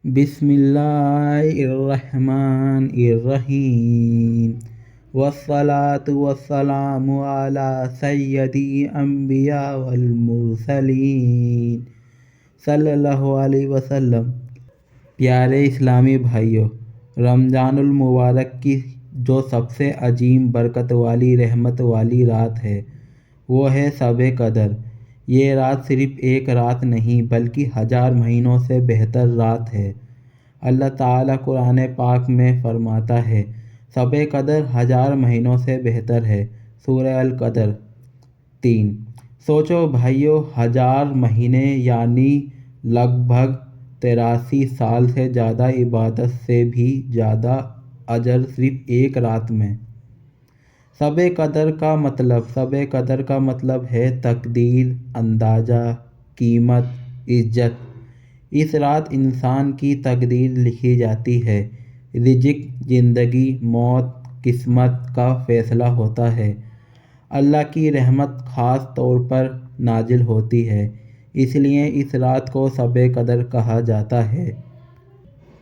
بسم اللہ الرحمن الرحیم والصلاة والسلام علی سیدی انبیاء والمرسلین صلی اللہ علیہ وسلم۔ پیارے اسلامی بھائیوں، رمضان المبارک کی جو سب سے عظیم برکت والی رحمت والی رات ہے وہ ہے شب قدر۔ یہ رات صرف ایک رات نہیں بلکہ 1000 مہینوں سے بہتر رات ہے۔ اللہ تعالیٰ قرآن پاک میں فرماتا ہے شب قدر 1000 مہینوں سے بہتر ہے۔ سورہ القدر 3۔ سوچو بھائیو، 1000 مہینے یعنی لگ بھگ 83 سال سے زیادہ عبادت سے بھی زیادہ اجر صرف ایک رات میں۔ شب قدر کا مطلب ہے تقدیر، اندازہ، قیمت، عزت۔ اس رات انسان کی تقدیر لکھی جاتی ہے، رزق، زندگی، موت، قسمت کا فیصلہ ہوتا ہے۔ اللہ کی رحمت خاص طور پر نازل ہوتی ہے، اس لیے اس رات کو شب قدر کہا جاتا ہے۔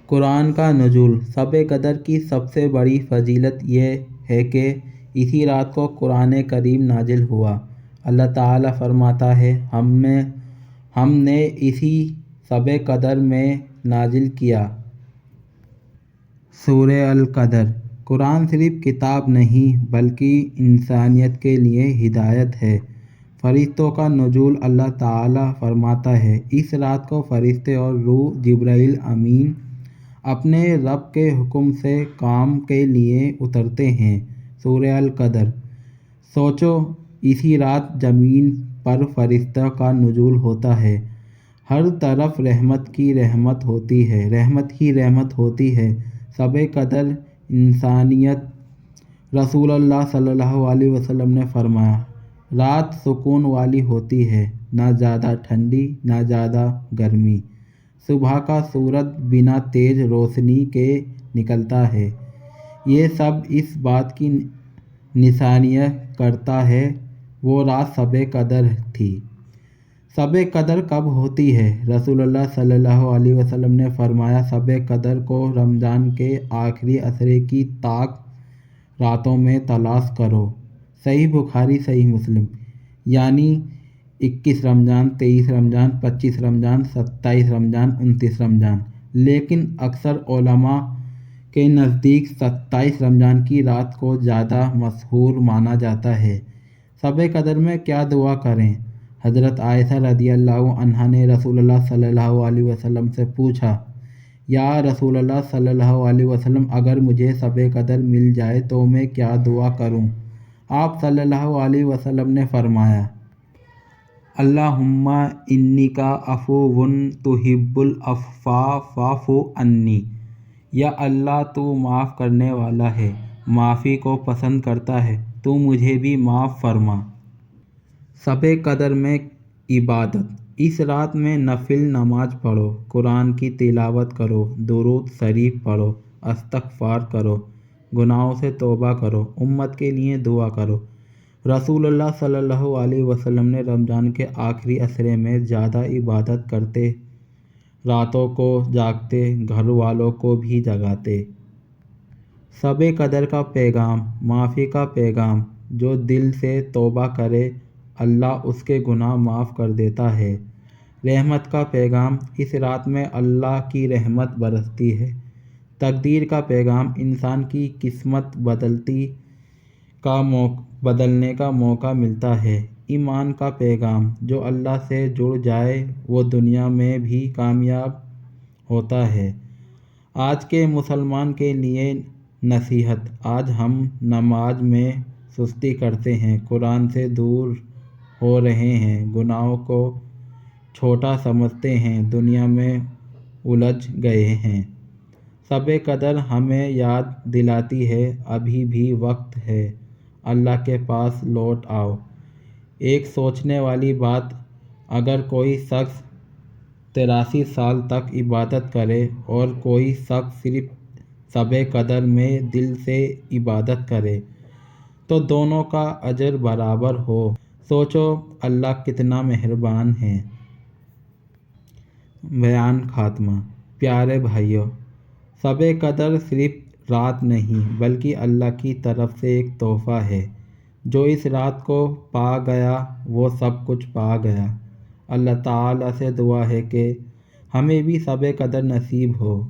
قرآن کا نزول۔ شب قدر کی سب سے بڑی فضیلت یہ ہے کہ اسی رات کو قرآن کریم نازل ہوا۔ اللہ تعالیٰ فرماتا ہے ہم نے اسی شب قدر میں نازل کیا۔ سورہ القدر۔ قرآن صرف کتاب نہیں بلکہ انسانیت کے لیے ہدایت ہے۔ فرشتوں کا نزول۔ اللہ تعالیٰ فرماتا ہے اس رات کو فرشتے اور روح جبرائیل امین اپنے رب کے حکم سے کام کے لیے اترتے ہیں۔ سورہ القدر۔ سوچو، اسی رات زمین پر فرشتوں کا نزول ہوتا ہے، ہر طرف رحمت ہی رحمت ہوتی ہے۔ شب قدر انسانیت۔ رسول اللہ صلی اللہ علیہ وسلم نے فرمایا رات سکون والی ہوتی ہے، نہ زیادہ ٹھنڈی نہ زیادہ گرمی۔ صبح کا سورج بنا تیز روشنی کے نکلتا ہے، یہ سب اس بات کی نشانی کرتا ہے وہ رات شب قدر تھی۔ شب قدر کب ہوتی ہے؟ رسول اللہ صلی اللہ علیہ وسلم نے فرمایا شب قدر کو رمضان کے آخری عشرے کی طاق راتوں میں تلاش کرو۔ صحیح بخاری، صحیح مسلم۔ یعنی 21 رمضان، 23 رمضان، 25 رمضان، 27 رمضان، 29 رمضان۔ لیکن اکثر علماء کے نزدیک 27 رمضان کی رات کو زیادہ مشہور مانا جاتا ہے۔ شب قدر میں کیا دعا کریں؟ حضرت عائشہ رضی اللہ عنہا نے رسول اللہ صلی اللہ علیہ وسلم سے پوچھا، یا رسول اللہ صلی اللہ علیہ وسلم، اگر مجھے شب قدر مل جائے تو میں کیا دعا کروں؟ آپ صلی اللہ علیہ وسلم نے فرمایا، اللہم انک عفو تحب العفو فاعف عنی۔ یا اللہ، تو معاف کرنے والا ہے، معافی کو پسند کرتا ہے، تو مجھے بھی معاف فرما۔ شب قدر میں عبادت۔ اس رات میں نفل نماز پڑھو، قرآن کی تلاوت کرو، درود شریف پڑھو، استغفار کرو، گناہوں سے توبہ کرو، امت کے لیے دعا کرو۔ رسول اللہ صلی اللہ علیہ وسلم نے رمضان کے آخری عشرے میں زیادہ عبادت کرتے، راتوں کو جاگتے، گھر والوں کو بھی جگاتے۔ شب قدر کا پیغام۔ معافی کا پیغام۔ جو دل سے توبہ کرے اللہ اس کے گناہ معاف کر دیتا ہے۔ رحمت کا پیغام۔ اس رات میں اللہ کی رحمت برستی ہے۔ تقدیر کا پیغام۔ انسان کی قسمت بدلنے کا موقع ملتا ہے۔ ایمان کا پیغام۔ جو اللہ سے جڑ جائے وہ دنیا میں بھی کامیاب ہوتا ہے۔ آج کے مسلمان کے لیے نصیحت۔ آج ہم نماز میں سستی کرتے ہیں، قرآن سے دور ہو رہے ہیں، گناہوں کو چھوٹا سمجھتے ہیں، دنیا میں الجھ گئے ہیں۔ شب قدر ہمیں یاد دلاتی ہے ابھی بھی وقت ہے، اللہ کے پاس لوٹ آؤ۔ ایک سوچنے والی بات، اگر کوئی شخص 83 سال تک عبادت کرے اور کوئی شخص صرف شب قدر میں دل سے عبادت کرے تو دونوں کا اجر برابر ہو۔ سوچو اللہ کتنا مہربان ہے۔ بیان خاتمہ۔ پیارے بھائیوں، شب قدر صرف رات نہیں بلکہ اللہ کی طرف سے ایک تحفہ ہے۔ جو اس رات کو پا گیا وہ سب کچھ پا گیا۔ اللہ تعالیٰ سے دعا ہے کہ ہمیں بھی شب قدر نصیب ہو،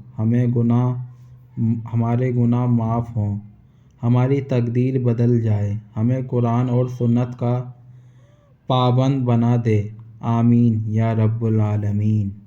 ہمارے گناہ معاف ہوں، ہماری تقدیر بدل جائے، ہمیں قرآن اور سنت کا پابند بنا دے۔ آمین یا رب العالمین۔